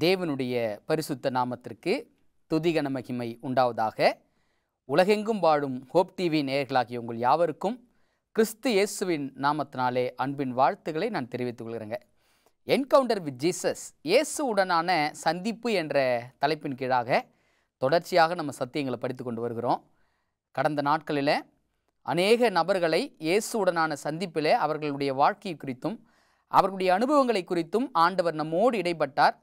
தேவனுடைய பரிசுத்த நாமத்திற்கு துதிகன மகிமை உண்டாவதாக. உலகெங்கும் வாழும் ஹோப் டிவி நேயர்களாகிய உங்கள் யாவருக்கும் கிறிஸ்து இயேசுவின் நாமத்தினாலே அன்பின் வாழ்த்துக்களை நான் தெரிவித்துக் கொள்கிறேங்க. என்கவுண்டர் வித் ஜீசஸ், இயேசுவுடனான சந்திப்பு என்ற தலைப்பின் கீழாக தொடர்ச்சியாக நம்ம சத்தியங்களை படித்து கொண்டு வருகிறோம். கடந்த நாட்களில் அநேக நபர்களை இயேசுவுடனான சந்திப்பில் அவர்களுடைய வாழ்க்கை குறித்தும் அவர்களுடைய அனுபவங்களை குறித்தும் ஆண்டவர் நம்மோடு இடைப்பட்டார்.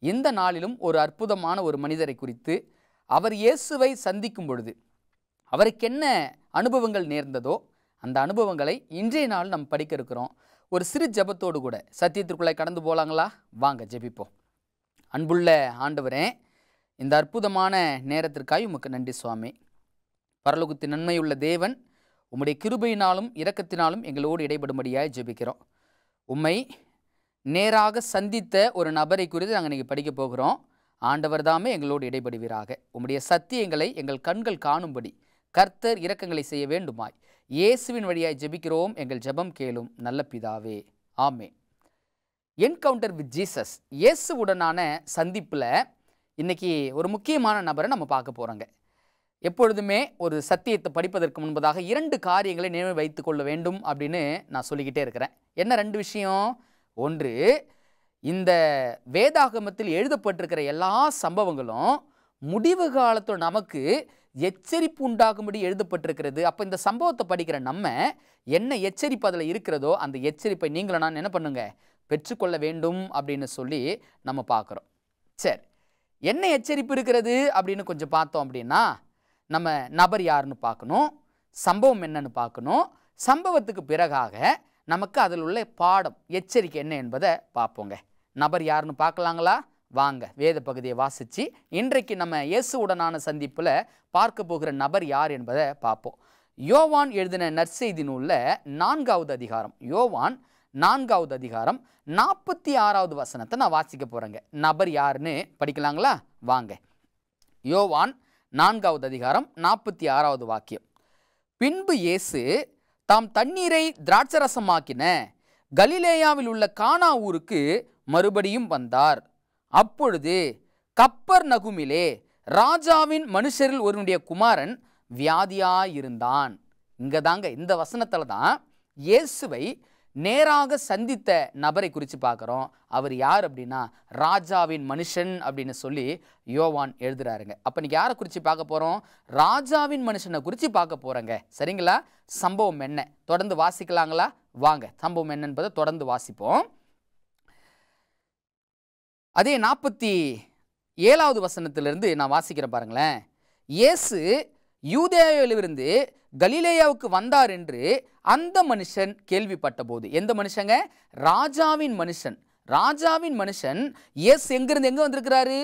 இந்த நாளிலும் ஒரு அற்புதமான ஒரு மனிதரை குறித்து, அவர் இயேசுவை சந்திக்கும் பொழுது அவருக்கு என்ன அனுபவங்கள் நேர்ந்ததோ அந்த அனுபவங்களை இன்றைய நாள் நம்ம படிக்க இருக்கிறோம். ஒரு சிறு ஜெபத்தோடு கூட சத்தியத்திற்குள்ளே கடந்து போகலாங்களா? வாங்க ஜெபிப்போம். அன்புள்ள ஆண்டவரே, இந்த அற்புதமான நேரத்திற்காக உமக்கு நன்றி சுவாமி. பரலோகத்தின் நன்மையுள்ள தேவன், உம்முடைய கிருபையினாலும் இரக்கத்தினாலும் எங்களோடு இடைபடும்படியாய் ஜெபிக்கிறோம். உம்மை நேராக சந்தித்த ஒரு நபரை குறித்து நாங்கள் இன்றைக்கி படிக்க போகிறோம். ஆண்டவர் தாமே எங்களோடு இடைபடுவீராக. உம்முடைய சத்தியங்களை எங்கள் கண்கள் காணும்படி கர்த்தர் இரக்கங்களை செய்ய வேண்டுமாய் இயேசுவின் வழியாய் ஜெபிக்கிறோம். எங்கள் ஜெபம் கேளும் நல்ல பிதாவே, ஆமென். என்கவுண்டர் வித் ஜீசஸ், இயேசுவுடனான சந்திப்பில் இன்றைக்கி ஒரு முக்கியமான நபரை நம்ம பார்க்க போகிறோங்க. எப்பொழுதுமே ஒரு சத்தியத்தை படிப்பதற்கு முன்பதாக 2 காரியங்களை நினைவு வைத்து கொள்ள வேண்டும் அப்படின்னு நான் சொல்லிக்கிட்டே இருக்கிறேன். என்ன 2 விஷயம்? ஒன்று, இந்த வேதாகமத்தில் எழுதப்பட்டிருக்கிற எல்லா சம்பவங்களும் முடிவு காலத்தில் நமக்கு எச்சரிப்பு உண்டாகும்படி எழுதப்பட்டிருக்கிறது. அப்போ இந்த சம்பவத்தை படிக்கிற நம்ம என்ன எச்சரிப்பு அதில் இருக்கிறதோ அந்த எச்சரிப்பை நீங்களும் நான் என்ன பண்ணுங்க, பெற்றுக்கொள்ள வேண்டும் அப்படின்னு சொல்லி நம்ம பார்க்குறோம். சரி, என்ன எச்சரிப்பு இருக்கிறது அப்படின்னு கொஞ்சம் பார்த்தோம் அப்படின்னா, நம்ம நபர் யாருன்னு பார்க்கணும், சம்பவம் என்னன்னு பார்க்கணும். சம்பவத்துக்கு பிறகாக நமக்கு அதில் உள்ள பாடம், எச்சரிக்கை என்ன என்பதை பார்ப்போங்க. நபர் யாருன்னு பார்க்கலாங்களா? வாங்க வேத பகுதியை வாசித்து இன்றைக்கு நம்ம இயேசுவுடனான சந்திப்பில் பார்க்க போகிற நபர் யார் என்பதை பார்ப்போம். யோவான் எழுதின நற்செய்தி நூலில் 4வது அதிகாரம், யோவான் 4வது அதிகாரம் 46வது வசனத்தை நான் வாசிக்க போகிறேங்க. நபர் யாருன்னு படிக்கலாங்களா? வாங்க. யோவான் 4வது அதிகாரம் 46வது வாக்கியம். பின்பு இயேசு தாம் தண்ணீரை திராட்சரசமாக்கின கலிலேயாவில் உள்ள கானா ஊருக்கு மறுபடியும் வந்தார். அப்பொழுது கப்பர்நகுமிலே ராஜாவின் மனுஷரில் ஒருவனுடைய குமாரன் வியாதியாயிருந்தான். இங்கே தாங்க, இந்த வசனத்தில் தான் இயேசுவை நேராக சந்தித்த நபரை குறித்து பார்க்குறோம். அவர் யார் அப்படின்னா ராஜாவின் மனுஷன் அப்படின்னு சொல்லி யோவான் எழுதுறாருங்க. அப்போ இன்னைக்கு யாரை குறித்து பார்க்க போகிறோம்? ராஜாவின் மனுஷனை குறித்து பார்க்க போகிறோங்க. சரிங்களா? சம்பவம் என்ன? தொடர்ந்து வாசிக்கலாங்களா? வாங்க, சம்பவம் என்ன என்பதை தொடர்ந்து வாசிப்போம். அதே 47வது வசனத்திலிருந்து நான் வாசிக்கிறேன் பாருங்களேன். இயேசு யூதேயாவிலிருந்து கலிலேயாவுக்கு வந்தார் என்று அந்த மனுஷன் கேள்விப்பட்ட போது, எந்த மனுஷங்க? ராஜாவின் மனுஷன். ராஜாவின் மனுஷன் இயேசு எங்கிருந்து எங்கே வந்திருக்கிறாரு?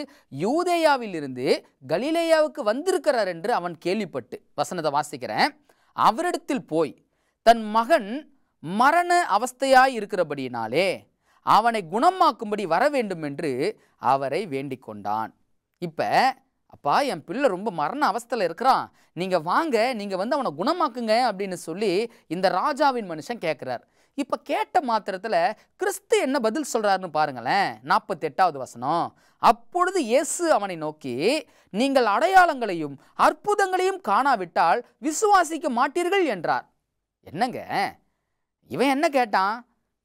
யூதேயாவிலிருந்து கலிலேயாவுக்கு வந்திருக்கிறார் என்று அவன் கேள்விப்பட்டு, வசனத்தை வாசிக்கிறேன், அவரிடத்தில் போய் தன் மகன் மரண அவஸ்தையாய் இருக்கிறபடியினாலே அவனை குணமாக்கும்படி வர வேண்டும் என்று அவரை வேண்டிக் கொண்டான். இப்போ, அப்பா, என் பிள்ளை ரொம்ப மரண அவஸ்தையில் இருக்கிறான், நீங்கள் வாங்க, நீங்கள் வந்து அவனை குணமாக்குங்க அப்படின்னு சொல்லி இந்த ராஜாவின் மனுஷன் கேட்குறார். இப்போ கேட்ட மாத்திரத்தில் கிறிஸ்து என்ன பதில் சொல்கிறாருன்னு பாருங்களேன். 48வது வசனம். அப்பொழுது இயேசு அவனை நோக்கி, நீங்கள் அடையாளங்களையும் அற்புதங்களையும் காணாவிட்டால் விசுவாசிக்க மாட்டீர்கள் என்றார். என்னங்க, இவன் என்ன கேட்டான்?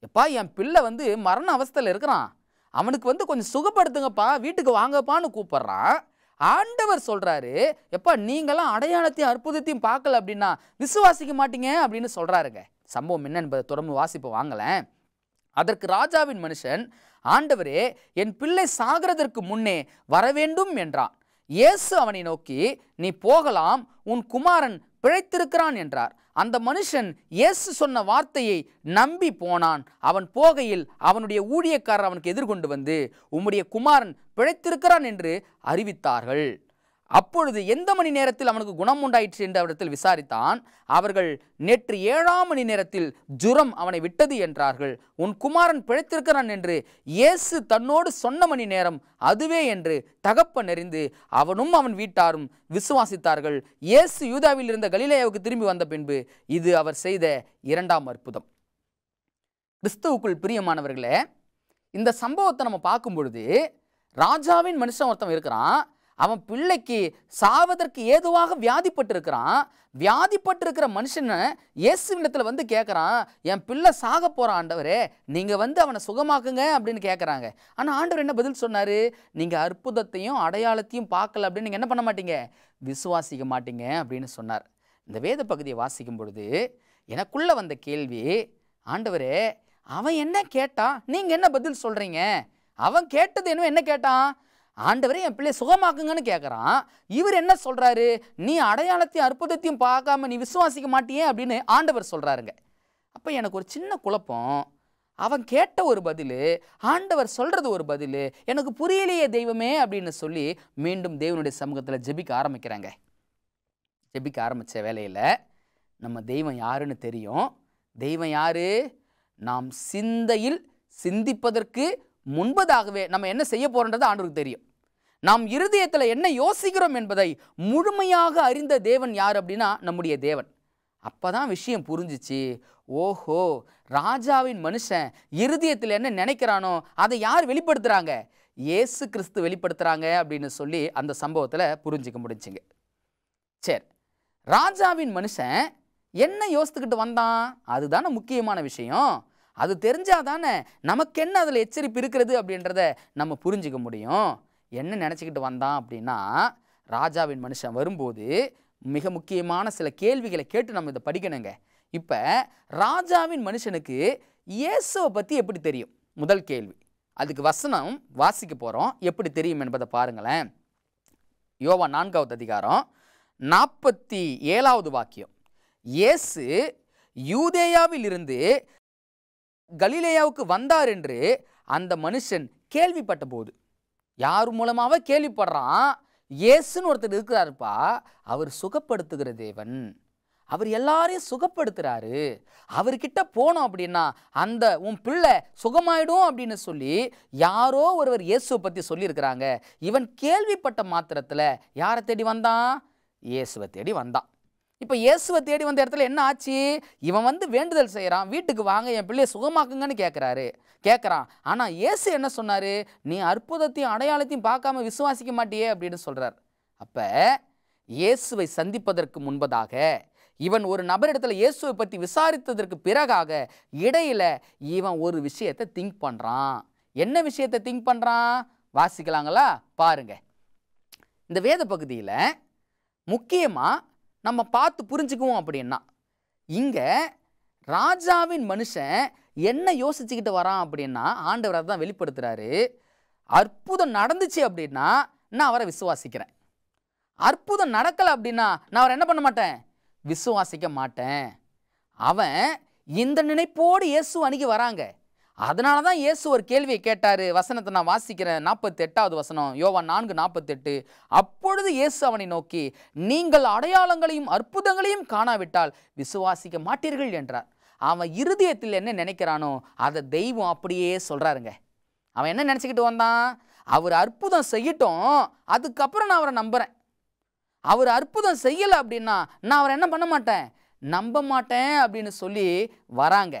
எப்பா, என் பிள்ளை வந்து மரண அவஸ்தையில் இருக்கிறான், அவனுக்கு வந்து கொஞ்சம் சுகப்படுத்துங்கப்பா, வீட்டுக்கு வாங்கப்பான்னு கூப்பிட்றான். ஆண்டவர் சொல்கிறாரு, எப்பா, நீங்களாம் அடையாளத்தையும் அற்புதத்தையும் பார்க்கல அப்படின்னா விசுவாசிக்க மாட்டீங்க அப்படின்னு சொல்கிறாருங்க. சம்பவம் என்ன என்பதை தொடர்ந்து வாசிப்ப வாங்கலேன். அதற்கு ராஜாவின் மனுஷன், ஆண்டவரே, என் பிள்ளை சாகிறதற்கு முன்னே வரவேண்டும் என்றான். இயேசு அவனை நோக்கி, நீ போகலாம், உன் குமாரன் பிழைத்திருக்கிறான் என்றார். அந்த மனுஷன் இயேசு சொன்ன வார்த்தையை நம்பி போனான். அவன் போகையில் அவனுடைய ஊழியக்காரர் அவனுக்கு எதிர்கொண்டு வந்து, உம்முடைய குமாரன் பிழைத்திருக்கிறான் என்று அறிவித்தார்கள். அப்பொழுது எந்த மணி நேரத்தில் அவனுக்கு குணம் உண்டாயிற்று என்று அவரிடத்தில் விசாரித்தான். அவர்கள், நேற்று 7ஆம் மணி நேரத்தில் ஜுரம் அவனை விட்டது என்றார்கள். உன் குமாரன் பிழைத்திருக்கிறான் என்று இயேசு தன்னோடு சொன்ன மணி நேரம் அதுவே என்று தகப்பன் அறிந்து அவனும் அவன் வீட்டாரும் விசுவாசித்தார்கள். இயேசு யூதாவில் இருந்த கலிலேயாவுக்கு திரும்பி வந்த பின்பு இது அவர் செய்த 2ஆம் அற்புதம். கிறிஸ்துவுக்குள் பிரியமானவர்களே, இந்த சம்பவத்தை நம்ம பார்க்கும் பொழுது ராஜாவின் மனுஷன் ஒருத்தன் இருக்கிறான், அவன் பிள்ளைக்கு சாவதற்கு ஏதுவாக வியாதிப்பட்டு இருக்கிறான். வியாதிப்பட்டு இருக்கிற மனுஷனை இயேசுவிடத்தில் வந்து கேட்குறான், என் பிள்ளை சாக போகிறான் ஆண்டவரே, நீங்கள் வந்து அவனை சுகமாக்குங்க அப்படின்னு கேட்குறாங்க. ஆனால் ஆண்டவர் என்ன பதில் சொன்னார்? நீங்கள் அற்புதத்தையும் அடையாளத்தையும் பார்க்கல அப்படின்னு நீங்கள் என்ன பண்ண மாட்டீங்க, விசுவாசிக்க மாட்டீங்க அப்படின்னு சொன்னார். இந்த வேத பகுதியை வாசிக்கும் பொழுது எனக்குள்ளே வந்த கேள்வி, ஆண்டவரே அவன் என்ன கேட்டான், நீங்கள் என்ன பதில் சொல்கிறீங்க? அவன் கேட்டது என்ன கேட்டான்? ஆண்டவரே என் பிள்ளை சுகமாக்குங்கன்னு கேட்குறான். இவர் என்ன சொல்கிறாரு? நீ அடையாளத்தையும் அற்புதத்தையும் பார்க்காம நீ விசுவாசிக்க மாட்டியே அப்படின்னு ஆண்டவர் சொல்கிறாருங்க. அப்போ எனக்கு ஒரு சின்ன குழப்பம். அவன் கேட்ட ஒரு பதில், ஆண்டவர் சொல்கிறது ஒரு பதில், எனக்கு புரியலையே தெய்வமே அப்படின்னு சொல்லி மீண்டும் தேவனுடைய சமூகத்தில் ஜெபிக்க ஆரம்பிக்கிறாங்க. ஜெபிக்க ஆரம்பித்த வேலையில் நம்ம தெய்வம் யாருன்னு தெரியும். தெய்வம் யாரு? நாம் சிந்தையில் சிந்திப்பதற்கு முன்பதாகவே நம்ம என்ன செய்ய போறோன்றது ஆண்டவருக்கு தெரியும். நாம் இருதயத்தில் என்ன யோசிக்கிறோம் என்பதை முழுமையாக அறிந்த தேவன் யார் அப்படின்னா நம்முடைய தேவன். அப்பதான் விஷயம் புரிஞ்சிச்சு. ஓஹோ, ராஜாவின் மனுஷன் இருதயத்தில் என்ன நினைக்கிறானோ அதை யார் வெளிப்படுத்துறாங்க? இயேசு கிறிஸ்து வெளிப்படுத்துறாங்க அப்படின்னு சொல்லி அந்த சம்பவத்தில் புரிஞ்சிக்க முடிஞ்சுங்க. சரி, ராஜாவின் மனுஷன் என்ன யோசித்துக்கிட்டு வந்தான்? அதுதானே முக்கியமான விஷயம். அது தெரிஞ்சாதானே நமக்கு என்ன அதில் எச்சரிப்பு இருக்கிறது அப்படின்றத நம்ம புரிஞ்சிக்க முடியும். என்ன நினச்சிக்கிட்டு வந்தான் அப்படின்னா, ராஜாவின் மனுஷன் வரும்போது மிக முக்கியமான சில கேள்விகளை கேட்டு நம்ம இதை படிக்கணுங்க. இப்போ ராஜாவின் மனுஷனுக்கு இயேசுவை பற்றி எப்படி தெரியும்? முதல் கேள்வி. அதுக்கு வசனம் வாசிக்க போகிறோம், எப்படி தெரியும் என்பதை பாருங்களேன். யோவான் 4வது அதிகாரம் 47வது வாக்கியம். இயேசு யூதேயாவில் இருந்து கலிலேயாவுக்கு வந்தார் என்று அந்த மனுஷன் கேள்விப்பட்ட போது. யார் மூலமாக கேள்விப்படுறான்? இயேசுன்னு ஒருத்தர் இருக்கிறாருப்பா, அவர் சுகப்படுத்துகிற தேவன், அவர் எல்லாரையும் சுகப்படுத்துறாரு, அவர்கிட்ட போனோம் அப்படின்னா அந்த உன் பிள்ளை சுகமாயிடும் அப்படின்னு சொல்லி யாரோ ஒருவர் இயேசுவை பற்றி சொல்லியிருக்கிறாங்க. இவன் கேள்விப்பட்ட மாத்திரத்தில் யாரை தேடி வந்தான்? இயேசுவை தேடி வந்தான். இப்போ இயேசுவை தேடி வந்த இடத்துல என்ன ஆச்சு? இவன் வந்து வேண்டுதல் செய்கிறான், வீட்டுக்கு வாங்க என் பிள்ளையை சுகமாக்குங்கன்னு கேட்குறான். ஆனால் இயேசு என்ன சொன்னார்? நீ அற்புதத்தையும் அடையாளத்தையும் பார்க்காம விசுவாசிக்க மாட்டியே அப்படின்னு சொல்கிறார். அப்போ இயேசுவை சந்திப்பதற்கு முன்பதாக இவன் ஒரு நபரிடத்தில் இயேசுவை பற்றி விசாரித்ததற்கு பிறகாக இடையில இவன் ஒரு விஷயத்தை திங்க் பண்ணுறான். என்ன விஷயத்தை திங்க் பண்ணுறான்? வாசிக்கலாங்களா? பாருங்க. இந்த வேத பகுதியில் முக்கியமாக நம்ம பார்த்து புரிஞ்சுக்குவோம் அப்படின்னா, இங்கே ராஜாவின் மனுஷன் என்ன யோசிச்சுக்கிட்டு வரான் அப்படின்னா ஆண்டவர் அதை தான் வெளிப்படுத்துகிறாரு. அற்புதம் நடந்துச்சு அப்படின்னா நான் அவரை விசுவாசிக்கிறேன், அற்புதம் நடக்கலை அப்படின்னா நான் அவரை என்ன பண்ண மாட்டேன், விசுவாசிக்க மாட்டேன். அவன் இந்த நினைப்போடு இயேசு அணுகி வராங்க. அதனால தான் இயேசு ஒரு கேள்வியை கேட்டார். வசனத்தை நான் வாசிக்கிறேன், 48வது வசனம், யோவான் 4:48. அப்பொழுது இயேசு அவனை நோக்கி, நீங்கள் அடையாளங்களையும் அற்புதங்களையும் காணாவிட்டால் விசுவாசிக்க மாட்டீர்கள் என்றார். அவன் இருதயத்தில் என்ன நினைக்கிறானோ அதை தெய்வம் அப்படியே சொல்கிறாருங்க. அவன் என்ன நினச்சிக்கிட்டு வந்தான்? அவர் அற்புதம் செய்யட்டும், அதுக்கப்புறம் நான் அவரை நம்புகிறேன். அவர் அற்புதம் செய்யலை அப்படின்னா நான் அவரை என்ன பண்ண மாட்டேன், நம்ப மாட்டேன் அப்படின்னு சொல்லி வராங்க.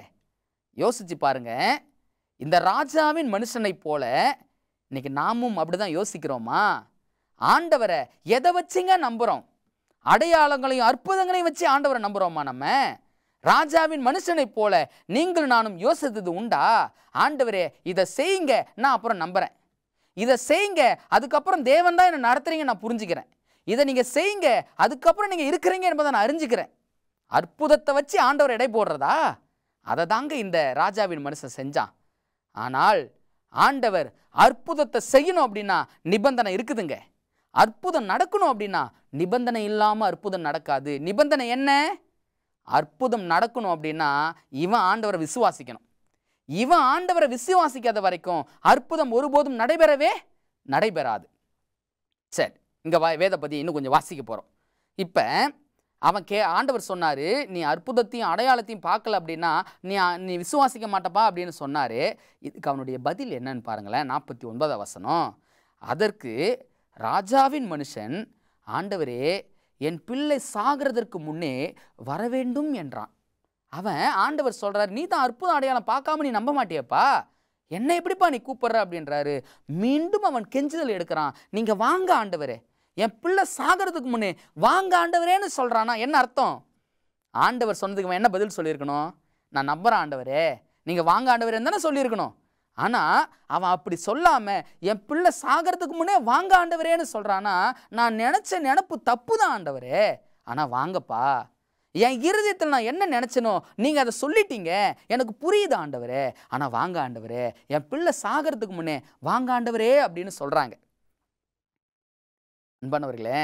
யோசிச்சு பாருங்க. இந்த ராஜாவின் மனுஷனை போல இன்னைக்கு நாமும் அப்படிதான் யோசிக்கிறோமா? ஆண்டவரை எதை வச்சுங்க நம்புறோம்? அடையாளங்களையும் அற்புதங்களையும் வச்சு ஆண்டவரை நம்புறோமா? நம்ம ராஜாவின் மனுஷனை போல நீங்கள் நானும் யோசித்தது உண்டா? ஆண்டவரே இதை செய்யுங்க, நான் அப்புறம் நம்புறேன். இதை செய்யுங்க, அதுக்கப்புறம் தேவன் தான் என்னை நடத்துறீங்க, நான் புரிஞ்சுக்கிறேன். இதை நீங்க செய்யுங்க, அதுக்கப்புறம் நீங்க இருக்கிறீங்க என்பதை நான் அறிஞ்சுக்கிறேன். அற்புதத்தை வச்சு ஆண்டவர் எடை போடுறதா? அதை தாங்க இந்த ராஜாவின் மனுஷன் செஞ்சான். ஆனால் ஆண்டவர் அற்புதத்தை செய்யணும் அப்படின்னா நிபந்தனை இருக்குதுங்க. அற்புதம் நடக்கணும் அப்படின்னா நிபந்தனை இல்லாமல் அற்புதம் நடக்காது. நிபந்தனை என்ன? அற்புதம் நடக்கணும் அப்படின்னா இவன் ஆண்டவரை விசுவாசிக்கணும். இவன் ஆண்டவரை விசுவாசிக்காத வரைக்கும் அற்புதம் ஒருபோதும் நடைபெறாது. சரி, இங்கே வேத பற்றி இன்னும் கொஞ்சம் வாசிக்க போகிறோம். இப்போ அவன் ஆண்டவர் சொன்னார், நீ அற்புதத்தையும் அடையாளத்தையும் பார்க்கல அப்படின்னா நீ விசுவாசிக்க மாட்டப்பா அப்படின்னு சொன்னார். இதுக்கு அவனுடைய பதில் என்னன்னு பாருங்களேன். 49வது வசனம். அதற்கு ராஜாவின் மனுஷன், ஆண்டவரே என் பிள்ளை சாகிறதற்கு முன்னே வர வேண்டும் என்றான். அவன் ஆண்டவர் சொல்கிறார், நீ தான் அற்புதம் அடையாளம் பார்க்காம நீ நம்ப மாட்டியப்பா, என்ன எப்படிப்பா நீ கூப்பிடுற அப்படின்றாரு. மீண்டும் அவன் கெஞ்சுதல் எடுக்கிறான். நீங்க வாங்க ஆண்டவரே, என் பிள்ளை சாகிறதுக்கு முன்னே வாங்க ஆண்டவரேன்னு சொல்றானா என்ன அர்த்தம்? ஆண்டவர் சொன்னதுக்கு அவன் என்ன பதில் சொல்லியிருக்கணும்? நான் நம்புறேன் ஆண்டவரே, நீங்க வாங்க ஆண்டவரேன்னு தானே சொல்லியிருக்கணும். ஆனா அவன் அப்படி சொல்லாம என் பிள்ளை சாகிறதுக்கு முன்னே வாங்க ஆண்டவரேன்னு சொல்றானா, நான் நினைச்ச நினைப்பு தப்பு தான் ஆண்டவரே, ஆனா வாங்கப்பா, என் இருதயத்தில் நான் என்ன நினைச்சனோ நீங்க அதை சொல்லிட்டீங்க, எனக்கு புரியுது ஆண்டவரே, ஆனா வாங்க ஆண்டவரே, என் பிள்ளை சாகிறதுக்கு முன்னே வாங்க ஆண்டவரே அப்படின்னு சொல்றாங்க. அன்பானவர்களே,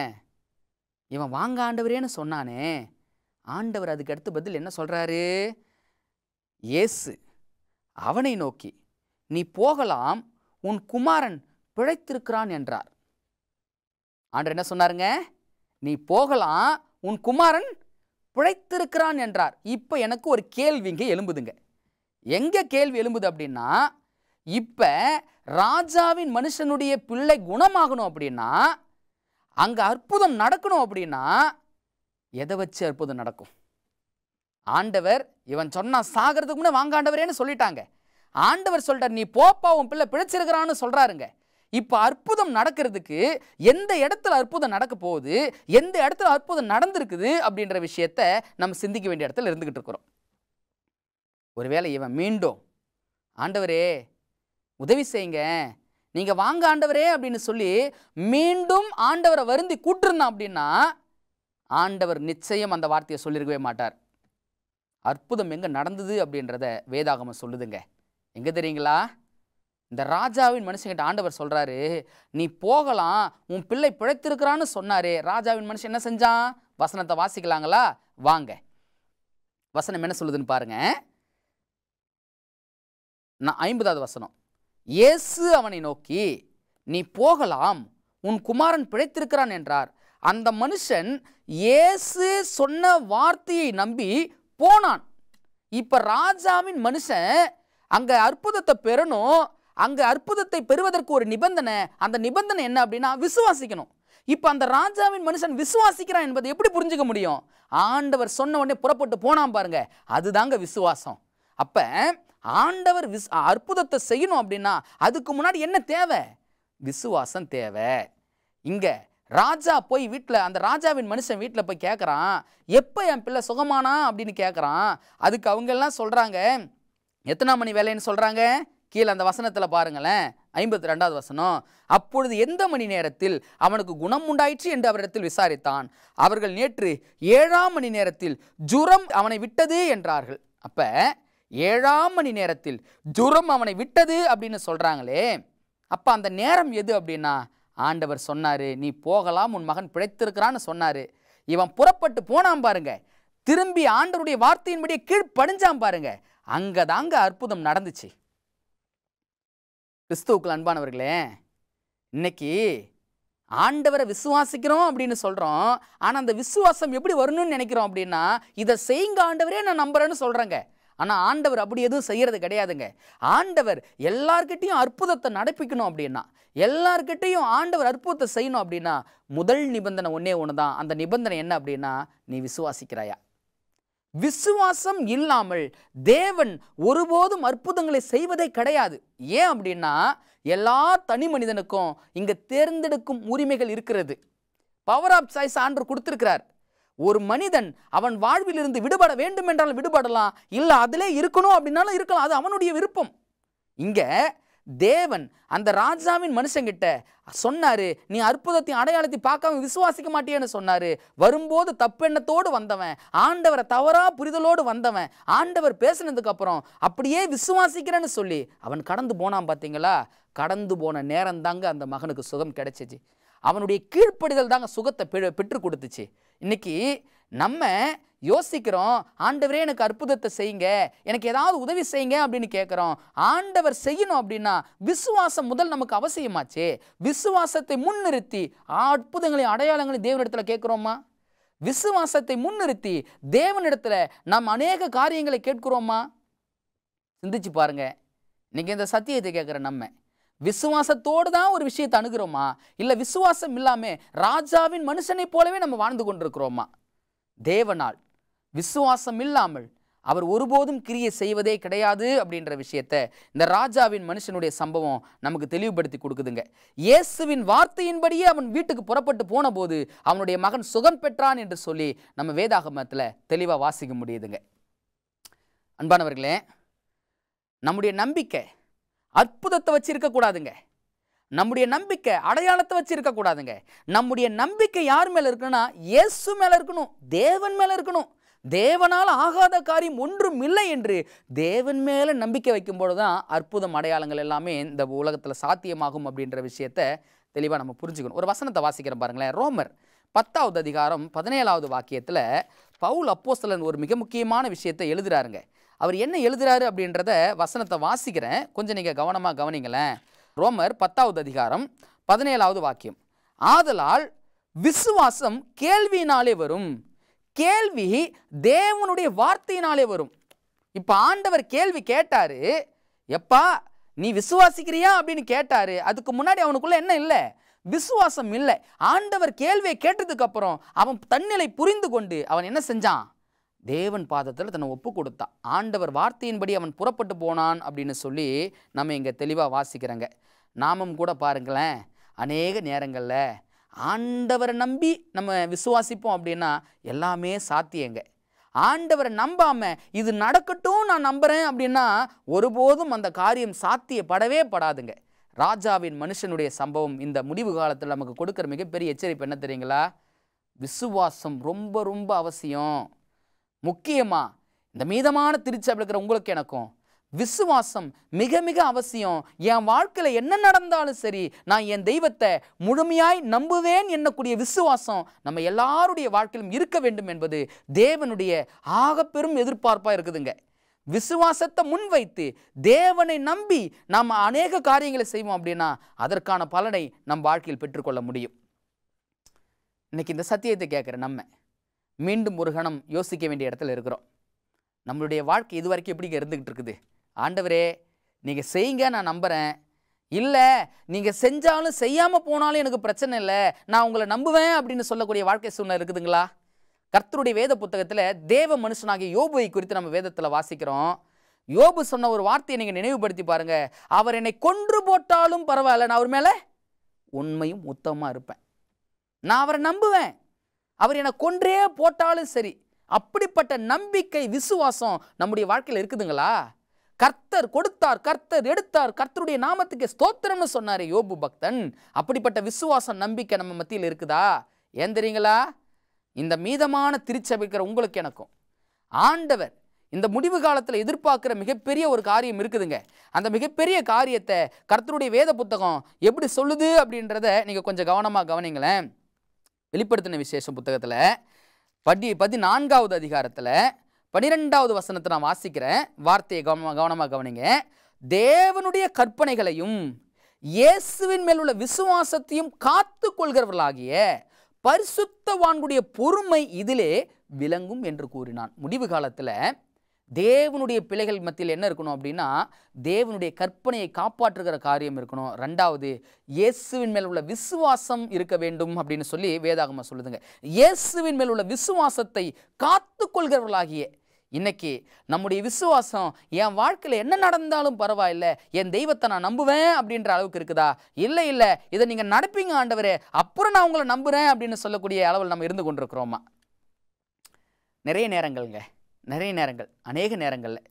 இவன் வாங்க ஆண்டவரேன்னு சொன்னானே, ஆண்டவர் அதுக்கு அடுத்த பதில் என்ன சொல்றாரு? இயேசு அவனை நோக்கி, நீ போகலாம், உன் குமாரன் பிழைத்திருக்கிறான் என்றார். ஆண்டவர் என்ன சொன்னாருங்க? நீ போகலாம், உன் குமாரன் பிழைத்திருக்கிறான் என்றார். இப்ப எனக்கு ஒரு கேள்வி இங்கே எழும்புதுங்க. எங்க கேள்வி எழும்புது அப்படின்னா, இப்ப ராஜாவின் மனுஷனுடைய பிள்ளை குணமாகணும் அப்படின்னா, அங்க அற்புதம் நடக்கணும் அப்படின்னா, எதை வச்சு அற்புதம் நடக்கும்? ஆண்டவர் இவன் சொன்னா சாகிறதுக்கு முன்னே வாங்க ஆண்டவரேன்னு சொல்லிட்டாங்க. ஆண்டவர் சொல்றார், நீ போப்பா, உன் பிள்ளை பிழைச்சிருக்கிறான்னு சொல்றாருங்க. இப்ப அற்புதம் நடக்கிறதுக்கு எந்த இடத்துல அற்புதம் நடக்க போகுது, எந்த இடத்துல அற்புதம் நடந்திருக்குது அப்படின்ற விஷயத்த நம்ம சிந்திக்க வேண்டிய இடத்துல இருந்துகிட்டு இருக்கிறோம். ஒருவேளை இவன் மீண்டும், ஆண்டவரே உதவி செய்யுங்க, நீங்க வாங்க ஆண்டவரே அப்படின்னு சொல்லி மீண்டும் ஆண்டவரை வருந்தி கூட்டிருந்தான் அப்படின்னா, ஆண்டவர் நிச்சயம் அந்த வார்த்தையை சொல்லியிருக்கவே மாட்டார். அற்புதம் எங்க நடந்தது அப்படின்றத வேதாகமம் சொல்லுதுங்க. எங்க தெரியுங்களா? இந்த ராஜாவின் மனுஷங்கிட்ட ஆண்டவர் சொல்றாரு, நீ போகலாம், உன் பிள்ளை பிழைத்திருக்கிறான்னு சொன்னாரே. ராஜாவின் மனுஷன் என்ன செஞ்சான்? வசனத்தை வாசிக்கலாங்களா? வாங்க, வசனம் என்ன சொல்லுதுன்னு பாருங்க. 50வது வசனம். இயேசு அவனை நோக்கி, நீ போகலாம், உன் குமாரன் பிழைத்திருக்கிறான் என்றார். அந்த மனுஷன் இயேசு சொன்ன வார்த்தையை நம்பி போனான். இப்ப ராஜாவின் மனுஷன் அங்க அற்புதத்தை பெறணும். அங்க அற்புதத்தை பெறுவதற்கு ஒரு நிபந்தனை. அந்த நிபந்தனை என்ன அப்படின்னா, விசுவாசிக்கணும். இப்ப அந்த ராஜாவின் மனுஷன் விசுவாசிக்கிறான் என்பதை எப்படி புரிஞ்சுக்க முடியும்? ஆண்டவர் சொன்ன உடனே புறப்பட்டு போனான் பாருங்க, அதுதாங்க விசுவாசம். அப்ப ஆண்டவர் அற்புதத்தை செய்யணும் அப்படின்னா அதுக்கு முன்னாடி என்ன தேவை? விசுவாசம் தேவை. இங்க ராஜா போய் வீட்டில், அந்த ராஜாவின் மனுஷன் வீட்டில் போய் கேட்குறான், எப்போ என் பிள்ளை சுகமானா அப்படின்னு கேட்குறான். அதுக்கு அவங்க எல்லாம் சொல்கிறாங்க, எத்தனை மணி வேலைன்னு சொல்கிறாங்க? கீழே அந்த வசனத்தில் பாருங்களேன், 52வது வசனம். அப்பொழுது எந்த மணி நேரத்தில் அவனுக்கு குணம் உண்டாயிற்று என்று அவரிடத்தில் விசாரித்தான். அவர்கள் நேற்று 7ஆம் மணி நேரத்தில் ஜுரம் அவனை விட்டது என்றார்கள். அப்போ 7ஆம் மணி நேரத்தில் ஜுரம் அவனை விட்டது அப்படின்னு சொல்கிறாங்களே, அப்போ அந்த நேரம் எது அப்படின்னா, ஆண்டவர் சொன்னாரு, நீ போகலாம், உன் மகன் பிழைத்திருக்கிறான்னு சொன்னாரு. இவன் புறப்பட்டு போனான் பாருங்க, திரும்பி ஆண்டவருடைய வார்த்தையின்படியே கீழ்ப்படிஞ்சான் பாருங்க, அங்கதாங்க அற்புதம் நடந்துச்சு. கிறிஸ்துவுக்குள் அன்பானவர்களே, இன்னைக்கு ஆண்டவரை விசுவாசிக்கிறோம் அப்படின்னு சொல்றோம். ஆனா அந்த விசுவாசம் எப்படி வரணும்னு நினைக்கிறோம் அப்படின்னா, இதை செய்யுங்க ஆண்டவரே நான் நம்புறேன்னு சொல்றேங்க. ஆனா ஆண்டவர் அப்படி எதுவும் செய்யறது கிடையாதுங்க. ஆண்டவர் எல்லார்கிட்டையும் அற்புதத்தை நடப்பிக்கணும் அப்படின்னா, எல்லார்கிட்டையும் ஆண்டவர் அற்புதத்தை செய்யணும் அப்படின்னா, முதல் நிபந்தனை ஒன்னே ஒண்ணுதான். அந்த நிபந்தனை என்ன அப்படின்னா, நீ விசுவாசிக்கிறாயா? விசுவாசம் இல்லாமல் தேவன் ஒருபோதும் அற்புதங்களை செய்வதே கிடையாது. ஏன் அப்படின்னா, எல்லா தனி மனிதனுக்கும் இங்க தேர்ந்தெடுக்கும் உரிமைகள் இருக்கிறது. பவர் ஆஃப் சாய்ஸ் ஆண்டவர் கொடுத்திருக்கிறார். ஒரு மனிதன் அவன் வாழ்வில் இருந்து விடுபட வேண்டும் என்றாலும் விடுபடலாம், இல்ல அதிலே இருக்கணும் அப்படின்னாலும் இருக்கலாம், அது அவனுடைய விருப்பம். இங்க தேவன் அந்த ராஜாவின் மனுஷங்கிட்ட சொன்னாரு, நீ அற்புதத்தின் அடையாளத்தை பார்க்காம விசுவாசிக்க மாட்டேன்னு சொன்னாரு. வரும்போது தப்பெண்ணத்தோடு வந்தவன், ஆண்டவரை தவறா புரிதலோடு வந்தவன், ஆண்டவர் பேசினதுக்கு அப்புறம் அப்படியே விசுவாசிக்கிறேன்னு சொல்லி அவன் கடந்து போனான். பார்த்தீங்களா? கடந்து போன நேரம் தாங்க அந்த மகனுக்கு சுகம் கிடைச்சிச்சு. அவனுடைய கீழ்ப்படிதல் தாங்க சுகத்தை பெற்று கொடுத்துச்சு. இன்னைக்கு நம்ம யோசிக்கிறோம், ஆண்டவரே எனக்கு அற்புதத்தை செய்யுங்க, எனக்கு ஏதாவது உதவி செய்யுங்க அப்படின்னு கேட்குறோம். ஆண்டவர் செய்யணும் அப்படின்னா விசுவாசம் முதல் நமக்கு அவசியமாச்சே. விசுவாசத்தை முன்னிறுத்தி அற்புதங்களையும் அடையாளங்களையும் தேவனிடத்தில் கேட்குறோமா? விசுவாசத்தை முன்னிறுத்தி தேவனிடத்தில் நாம் அநேக காரியங்களை கேட்கிறோமா? சிந்திச்சு பாருங்க. இன்னைக்கு இந்த சத்தியத்தை கேட்குற நம்ம விசுவாசத்தோடு தான் ஒரு விஷயத்தை அணுகிறோமா, இல்லை விசுவாசம் இல்லாமல் ராஜாவின் மனுஷனை போலவே நம்ம வாழ்ந்து கொண்டிருக்கிறோமா? தேவனால் விசுவாசம் இல்லாமல் அவர் ஒருபோதும் கிரியை செய்வதே கிடையாது அப்படின்ற விஷயத்தை இந்த ராஜாவின் மனுஷனுடைய சம்பவம் நமக்கு தெளிவுபடுத்தி கொடுக்குதுங்க. இயேசுவின் வார்த்தையின்படியே அவன் வீட்டுக்கு புறப்பட்டு போன போது அவனுடைய மகன் சுகம் பெற்றான் என்று சொல்லி நம்ம வேதாகமத்தில் தெளிவாக வாசிக்க முடியுதுங்க. அன்பானவர்களே, நம்முடைய நம்பிக்கை அற்புதத்தை வச்சு இருக்கக்கூடாதுங்க. நம்முடைய நம்பிக்கை அடையாளத்தை வச்சு இருக்கக்கூடாதுங்க. நம்முடைய நம்பிக்கை யார் மேலே இருக்கணும்னா இயேசு மேலே இருக்கணும், தேவன் மேலே இருக்கணும். தேவனால் ஆகாத காரியம் ஒன்றும் இல்லை என்று தேவன் மேலே நம்பிக்கை வைக்கும்போது தான் அற்புதம் அடையாளங்கள் எல்லாமே இந்த உலகத்தில் சாத்தியமாகும் அப்படின்ற விஷயத்தை தெளிவாக நம்ம புரிஞ்சுக்கணும். ஒரு வசனத்தை வாசிக்கிறோம் பாருங்களேன். ரோமர் 10வது அதிகாரம் 17வது வாக்கியத்தில் பவுல் அப்போஸ்தலன் ஒரு மிக முக்கியமான விஷயத்தை எழுதுறாருங்க. அவர் என்ன எழுதுறாரு அப்படின்றத வசனத்தை வாசிக்கிறேன், கொஞ்சம் நீங்கள் கவனமாக கவனிங்களேன். ரோமர் 10வது அதிகாரம் 17வது வாக்கியம். ஆதலால் விசுவாசம் கேள்வியினாலே வரும், கேள்வி தேவனுடைய வார்த்தையினாலே வரும். இப்போ ஆண்டவர் கேள்வி கேட்டாரு, எப்பா நீ விசுவாசிக்கிறியா அப்படின்னு கேட்டாரு. அதுக்கு முன்னாடி அவனுக்குள்ள என்ன இல்லை? விசுவாசம் இல்லை. ஆண்டவர் கேள்வியை கேட்டதுக்கு அப்புறம் அவன் தன்னிலை புரிந்து கொண்டு அவன் என்ன செஞ்சான்? தேவன் பாதத்தில் தன்னை ஒப்பு கொடுத்தான். ஆண்டவர் வார்த்தையின்படி அவன் புறப்பட்டு போனான் அப்படின்னு சொல்லி நம்ம இங்கே தெளிவாக வாசிக்கிறோங்க. நாமும் கூட பாருங்களேன், அநேக நேரங்களில் ஆண்டவரை நம்பி நம்ம விசுவாசிப்போம் அப்படின்னா எல்லாமே சாத்தியங்க. ஆண்டவரை நம்பாமல் இது நடக்கட்டும் நான் நம்புகிறேன் அப்படின்னா ஒருபோதும் அந்த காரியம் சாத்தியப்படவே படாதுங்க. ராஜாவின் மனுஷனுடைய சம்பவம் இந்த முடிவு காலத்தில் நமக்கு கொடுக்குற மிகப்பெரிய எச்சரிப்பு என்ன தெரியுங்களா? விசுவாசம் ரொம்ப ரொம்ப அவசியம். முக்கியமாக இந்த மீதமான திருச்சபையில் இருக்கிற உங்களுக்கு எனக்கும் விசுவாசம் மிக மிக அவசியம். என் வாழ்க்கையில் என்ன நடந்தாலும் சரி நான் என் தெய்வத்தை முழுமையாய் நம்புவேன் என்னக்கூடிய விசுவாசம் நம்ம எல்லாருடைய வாழ்க்கையிலும் இருக்க வேண்டும் என்பது தேவனுடைய ஆகப்பெரும் எதிர்பார்ப்பாக இருக்குதுங்க. விசுவாசத்தை முன்வைத்து தேவனை நம்பி நாம் அநேக காரியங்களை செய்வோம் அப்படின்னா அதற்கான பலனை நம் வாழ்க்கையில் பெற்றுக்கொள்ள முடியும். இன்னைக்கு இந்த சத்தியத்தை கேட்குற நம்ம மீண்டும் ஒரு கணம் யோசிக்க வேண்டிய இடத்துல இருக்கிறோம். நம்மளுடைய வாழ்க்கை இது வரைக்கும் எப்படி இருந்துக்கிட்டு இருக்குது? ஆண்டவரே நீங்கள் செய்யுங்க நான் நம்புகிறேன், இல்லை நீங்கள் செஞ்சாலும் செய்யாமல் போனாலும் எனக்கு பிரச்சனை இல்லை, நான் உங்களை நம்புவேன் அப்படின்னு சொல்லக்கூடிய வாழ்க்கை சூழ்நிலை இருக்குதுங்களா? கர்த்தருடைய வேத புத்தகத்தில் தேவ மனுஷனாகிய யோபுவை குறித்து நம்ம வேதத்தில் வாசிக்கிறோம். யோபு சொன்ன ஒரு வார்த்தையை நீங்கள் நினைவுபடுத்தி பாருங்க. அவர் என்னை கொன்று போட்டாலும் பரவாயில்ல, நான் அவர் மேலே உண்மையும் உத்தமமாக இருப்பேன், நான் அவரை நம்புவேன், அவர் என்னை கொன்றே போட்டாலும் சரி. அப்படிப்பட்ட நம்பிக்கை விசுவாசம் நம்முடைய வாழ்க்கையில் இருக்குதுங்களா? கர்த்தர் கொடுத்தார், கர்த்தர் எடுத்தார், கர்த்தருடைய நாமத்துக்கு ஸ்தோத்திரம்னு சொன்னார் யோபு பக்தன். அப்படிப்பட்ட விசுவாசம் நம்பிக்கை நம்ம மத்தியில் இருக்குதா? ஏன் தெரியுங்களா? இந்த மீதமான திருச்சபைக்கிற உங்களுக்கு எனக்கும் ஆண்டவர் இந்த முடிவு காலத்தில் எதிர்பார்க்குற மிகப்பெரிய ஒரு காரியம் இருக்குதுங்க. அந்த மிகப்பெரிய காரியத்தை கர்த்தருடைய வேத புத்தகம் எப்படி சொல்லுது அப்படின்றத நீங்கள் கொஞ்சம் கவனமாக கவனிங்களேன். வெளிப்படுத்தின விசேஷம் புத்தகத்தில் 14வது அதிகாரத்தில் 12வது வசனத்தை நான் வாசிக்கிறேன். வார்த்தையை கவனமாக கவனிங்க. தேவனுடைய கற்பனைகளையும் இயேசுவின் மேல் உள்ள விசுவாசத்தையும் காத்து கொள்கிறவர்களாகிய பரிசுத்தவான்களுடைய பொறுமை இதிலே விளங்கும் என்று கூறினான். முடிவு காலத்தில் தேவனுடைய பிள்ளைகள் மத்தியில் என்ன இருக்கணும் அப்படின்னா தேவனுடைய கற்பனையை காப்பாற்றுகிற காரியம் இருக்கணும். ரெண்டாவது இயேசுவின் மேல் உள்ள விசுவாசம் இருக்க வேண்டும் அப்படின்னு சொல்லி வேதாகமம் சொல்லுதுங்க. இயேசுவின் மேல் உள்ள விசுவாசத்தை காத்து கொள்கிறவர்களாகிய இன்னைக்கு நம்முடைய விசுவாசம் என் வாழ்க்கையில் என்ன நடந்தாலும் பரவாயில்ல, என் தெய்வத்தை நான் நம்புவேன் அப்படின்ற அளவுக்கு இருக்குதா? இல்லை இல்லை, இதை நீங்கள் நடப்பீங்க ஆண்டவரே, அப்புறம் நான் உங்களை நம்புகிறேன் அப்படின்னு சொல்லக்கூடிய அளவில் நம்ம இருந்து கொண்டிருக்கிறோமா? நிறைய நேரங்கள் அநேக நேரங்களில்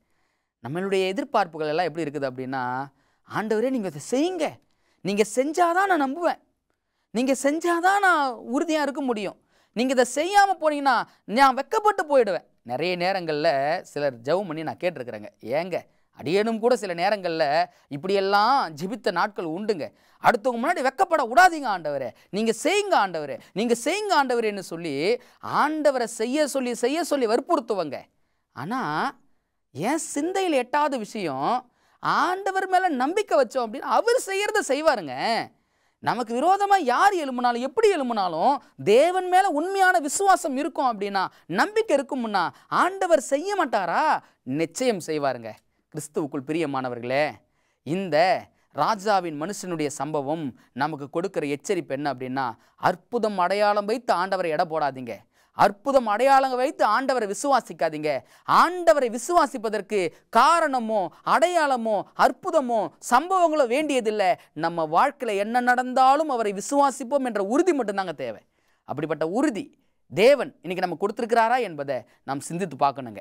நம்மளுடைய எதிர்பார்ப்புகள் எல்லாம் எப்படி இருக்குது அப்படின்னா, ஆண்டவரே நீங்கள் இதை செய்யுங்க, நீங்கள் செஞ்சாதான் நான் நம்புவேன், நீங்கள் செஞ்சாதான் நான் உறுதியாக இருக்க முடியும், நீங்கள் இதை செய்யாமல் போனீங்கன்னா நான் வெக்கப்பட்டு போயிடுவேன். நிறைய நேரங்களில் சிலர் ஜெபம் பண்ணி நான் கேட்டிருக்கிறேங்க. ஏங்க அடியேனும் கூட சில நேரங்களில் இப்படியெல்லாம் ஜெபித்த நாட்கள் உண்டுங்க. அடுத்தவங்க முன்னாடி வெக்கப்பட விடாதீங்க ஆண்டவரே, நீங்கள் செய்யுங்க ஆண்டவரே, நீங்கள் செய்யுங்க ஆண்டவரேன்னு சொல்லி ஆண்டவரை செய்ய சொல்லி வற்புறுத்துவங்க. ஆனால் ஏன் சிந்தையில் எட்டாத விஷயம், ஆண்டவர் மேலே நம்பிக்கை வச்சோம் அப்படின்னு அவர் செய்கிறத செய்வாருங்க. நமக்கு விரோதமாக யார் எழும்பினாலும் எப்படி எழும்பினாலும் தேவன் மேலே உண்மையான விசுவாசம் இருக்கும் அப்படின்னா, நம்பிக்கை இருக்கும்னா ஆண்டவர் செய்ய மாட்டாரா? நிச்சயம் செய்வாருங்க. கிறிஸ்துவுக்குள் பிரியமானவர்களே, இந்த ராஜாவின் மனுஷனுடைய சம்பவம் நமக்கு கொடுக்குற எச்சரிப்பு என்ன அப்படின்னா, அற்புதம் அடையாளம் வைத்து ஆண்டவரை எடை போடாதீங்க. அற்புதம் அடையாளங்கள் வைத்து ஆண்டவரை விசுவாசிக்காதீங்க. ஆண்டவரை விசுவாசிப்பதற்கு காரணமோ அடையாளமோ அற்புதமோ சம்பவங்களோ வேண்டியதில்லை. நம்ம வாழ்க்கையில் என்ன நடந்தாலும் அவரை விசுவாசிப்போம் என்ற உறுதி மட்டும்தாங்க தேவை. அப்படிப்பட்ட உறுதி தேவன் இன்னைக்கு நம்ம கொடுத்துருக்கிறாரா என்பதை நாம் சிந்தித்து பார்க்கணுங்க.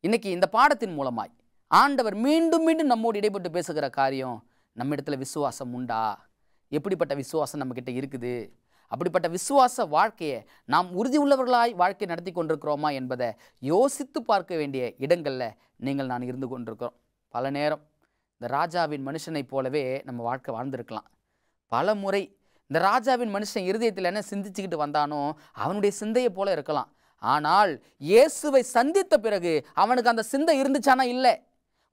இன்னைக்கு இந்த பாடத்தின் மூலமாய் ஆண்டவர் மீண்டும் மீண்டும் நம்மோடு இடைப்பட்டு பேசுகிற காரியம், நம்ம இடத்துல விசுவாசம் உண்டா, எப்படிப்பட்ட விசுவாசம் நம்மக்கிட்ட இருக்குது, அப்படிப்பட்ட விசுவாச வாழ்க்கையை நாம் உறுதி உள்ளவர்களாய் வாழ்க்கை நடத்தி கொண்டிருக்கிறோமா என்பதை யோசித்து பார்க்க வேண்டிய இடங்களில் நீங்கள் நான் இருந்து கொண்டிருக்கிறோம். பல நேரம் இந்த ராஜாவின் மனுஷனை போலவே நம்ம வாழ்க்கை வாழ்ந்திருக்கலாம். பல முறை இந்த ராஜாவின் மனுஷன் இருதயத்தில் என்ன சிந்திச்சுக்கிட்டு வந்தானோ அவனுடைய சிந்தையை போல இருக்கலாம். ஆனால் இயேசுவை சந்தித்த பிறகு அவனுக்கு அந்த சிந்தை இருந்துச்சானா இல்லை.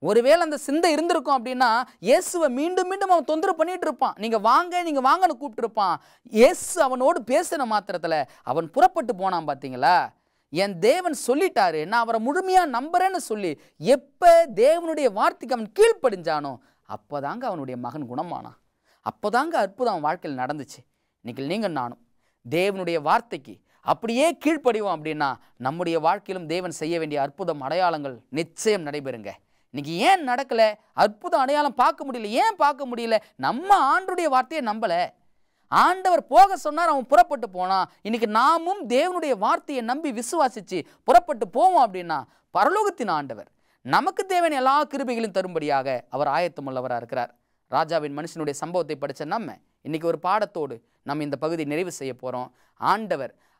ஒருவேளை அந்த சிந்தை இருந்திருக்கும் அப்படின்னா இயேசுவை மீண்டும் மீண்டும் அவன் தொந்தரவு பண்ணிட்டு இருப்பான். நீங்கள் வாங்கன்னு கூப்பிட்டு இருப்பான். இயேசு அவனோடு பேசின மாத்திரத்தில் அவன் புறப்பட்டு போனான். பார்த்தீங்களா, என் தேவன் சொல்லிட்டாரு, நான் அவரை முழுமையாக நம்புறேன்னு சொல்லி எப்போ தேவனுடைய வார்த்தைக்கு அவன் கீழ்ப்படிஞ்சானோ அப்போதாங்க அவனுடைய மகன் குணமானான். அப்போதாங்க அற்புதம் அவன் வாழ்க்கையில் நடந்துச்சு. இன்னைக்கு நீங்கள் நானும் தேவனுடைய வார்த்தைக்கு அப்படியே கீழ்ப்படிவோம் அப்படின்னா நம்முடைய வாழ்க்கையிலும் தேவன் செய்ய வேண்டிய அற்புதம் அடையாளங்கள் நிச்சயம் நடைபெறுங்க. இன்னைக்கு ஏன் நடக்கலை? அற்புதம் அடையாளம் பார்க்க முடியல. ஏன் பார்க்க முடியல? நம்ம ஆண்டவருடைய வார்த்தையை நம்பலை. ஆண்டவர் போக சொன்னார், அவன் புறப்பட்டு போனான். இன்னைக்கு நாமும் தேவனுடைய வார்த்தையை நம்பி விசுவாசித்து புறப்பட்டு போவோம் அப்படின்னா பரலோகத்தின் ஆண்டவர் நமக்கு தேவையான எல்லா கிருபைகளையும் தரும்படியாக அவர் ஆயத்தமுள்ளவராக இருக்கிறார். ராஜாவின் மனுஷனுடைய சம்பவத்தை படித்த நம்ம இன்னைக்கு ஒரு பாடத்தோடு நம்ம இந்த பகுதி நிறைவு செய்ய போகிறோம்.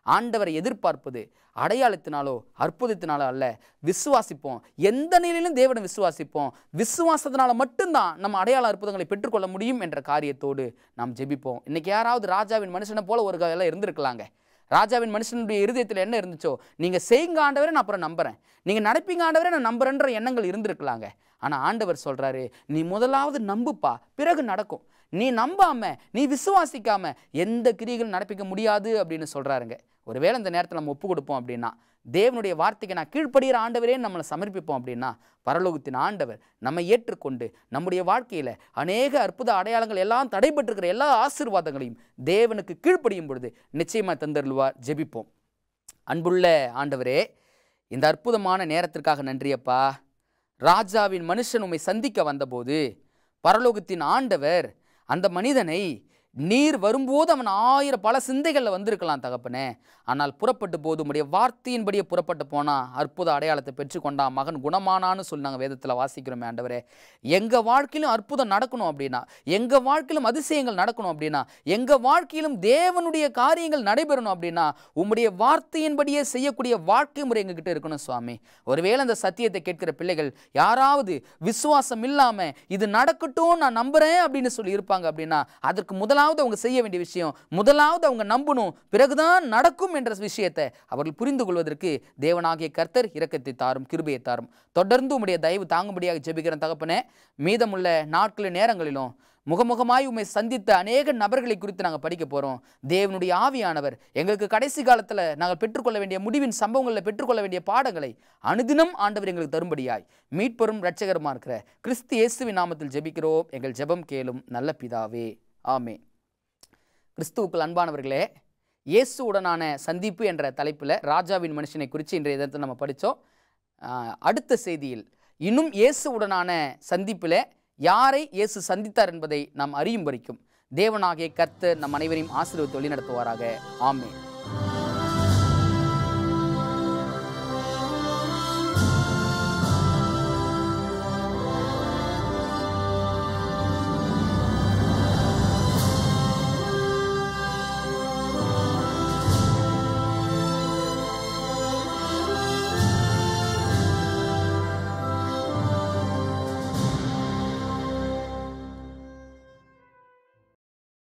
ஆண்டவரை எதிர்பார்ப்பது அடையாளத்தினாலோ அற்புதத்தினாலோ அல்ல. விசுவாசிப்போம், எந்த நிலையிலும் தேவனை விசுவாசிப்போம். விசுவாசத்தினால மட்டும்தான் நம்ம அடையாள அற்புதங்களை பெற்றுக்கொள்ள முடியும் என்ற காரியத்தோடு நாம் ஜெபிப்போம். இன்னைக்கு யாராவது ராஜாவின் மனுஷனை போல ஒரு எல்லாம் இருந்திருக்கலாங்க. ராஜாவின் மனுஷனுடைய இருதயத்தில் என்ன இருந்துச்சோ, நீங்கள் செய்யுங்க ஆண்டவரே, நான் அப்புறம் நம்புகிறேன், நீங்கள் நடப்பீங்க ஆண்டவரே, நான் நம்புறேன்ற எண்ணங்கள் இருந்திருக்கலாங்க. ஆனால் ஆண்டவர் சொல்கிறாரு, நீ முதலாவது நம்புப்பா, பிறகு நடக்கும். நீ நம்பாம, நீ விசுவாசிக்காம எந்த கிரியைகளும் நடப்பிக்க முடியாது அப்படின்னு சொல்கிறாருங்க. ஒருவேளை இந்த நேரத்தில் நம்ம ஒப்பு கொடுப்போம் அப்படின்னா, தேவனுடைய வார்த்தைக்கு நான் கீழ்ப்படுகிற ஆண்டவரே நம்மளை சமர்ப்பிப்போம் அப்படின்னா பரலோகத்தின் ஆண்டவர் நம்மை ஏற்றுக்கொண்டு நம்முடைய வாழ்க்கையில் அநேக அற்புத அடையாளங்கள் எல்லாம் தடைபட்டிருக்கிற எல்லா ஆசீர்வாதங்களையும் தேவனுக்கு கீழ்ப்படியும் பொழுது நிச்சயமாக தந்தருள்வார். ஜெபிப்போம். அன்புள்ள ஆண்டவரே, இந்த அற்புதமான நேரத்திற்காக நன்றியப்பா. ராஜாவின் மனுஷன் உம்மை சந்திக்க வந்தபோது பரலோகத்தின் ஆண்டவர் அந்த மனிதனை, நீர் வரும்போது அவன் 1000 பல சிந்தைகளில் வந்திருக்கலாம் தகப்பனே, ஆனால் புறப்பட்டு போது உம்முடைய வார்த்தையின்படியே புறப்பட்டு போனால் அற்புத அடையாளத்தை பெற்றுக்கொண்டான், மகன் குணமானான்னு சொல்லி நாங்கள் வேதத்தில் வாசிக்கிறோமே ஆண்டவரே. எங்கள் வாழ்க்கையிலும் அற்புதம் நடக்கணும் அப்படின்னா, எங்கள் வாழ்க்கையிலும் அதிசயங்கள் நடக்கணும் அப்படின்னா, எங்கள் வாழ்க்கையிலும் தேவனுடைய காரியங்கள் நடைபெறணும் அப்படின்னா உம்முடைய வார்த்தையின்படியே செய்யக்கூடிய வாழ்க்கை முறை எங்ககிட்ட இருக்கணும் சுவாமி. ஒருவேளை அந்த சத்தியத்தை கேட்கிற பிள்ளைகள் யாராவது விசுவாசம் இல்லாமல் இது நடக்கட்டும் நான் நம்புகிறேன் அப்படின்னு சொல்லி இருப்பாங்க அப்படின்னா அதற்கு முதலாவது அவங்க செய்ய வேண்டிய விஷயம், முதலாவது அவங்க நம்பணும், பிறகுதான் நடக்கும் என்ற விஷயத்தை அவர்கள் புரிந்து கொள்வதற்கு தேவனாகிய கர்த்தர் இரக்கத்தை தாரும், கிருபையை தாரும். தொடர்ந்து உம்முடைய தயவு தாங்கும்படியாக ஜெபிக்கிற தகப்பனே. மீதமுள்ள நாட்களின் நேரங்களிலும் முகமுகமாய் உம்மை சந்தித்த அநேக நபர்களை குறித்து நாங்கள் படிக்க போகிறோம். தேவனுடைய ஆவியானவர் எங்களுக்கு கடைசி காலத்தில் நாங்கள் பெற்றுக்கொள்ள வேண்டிய முடிவின் சம்பவங்களில் பெற்றுக்கொள்ள வேண்டிய பாடங்களை அனுதினம் ஆண்டவர் எங்களுக்கு தரும்படியாய் மீட்பரும் இரட்சகருமா இருக்கிற கிறிஸ்து இயேசுவின் நாமத்தில் ஜெபிக்கிறோம். எங்கள் ஜெபம் கேளும் நல்ல பிதாவே, ஆமென். கிறிஸ்துவுக்குள் அன்பானவர்களே, இயேசுவுடனான சந்திப்பு என்ற தலைப்பில் ராஜாவின் மனுஷனை குறித்து இன்றைய தினத்தில் நம்ம படித்தோம். அடுத்த செய்தியில் இன்னும் இயேசுவுடனான சந்திப்பில் யாரை இயேசு சந்தித்தார் என்பதை நாம் அறியும் வரைக்கும் தேவனாகிய கர்த்தர் நம் அனைவரையும் ஆசீர்வதித்து வழி நடத்துவாராக. ஆமென்.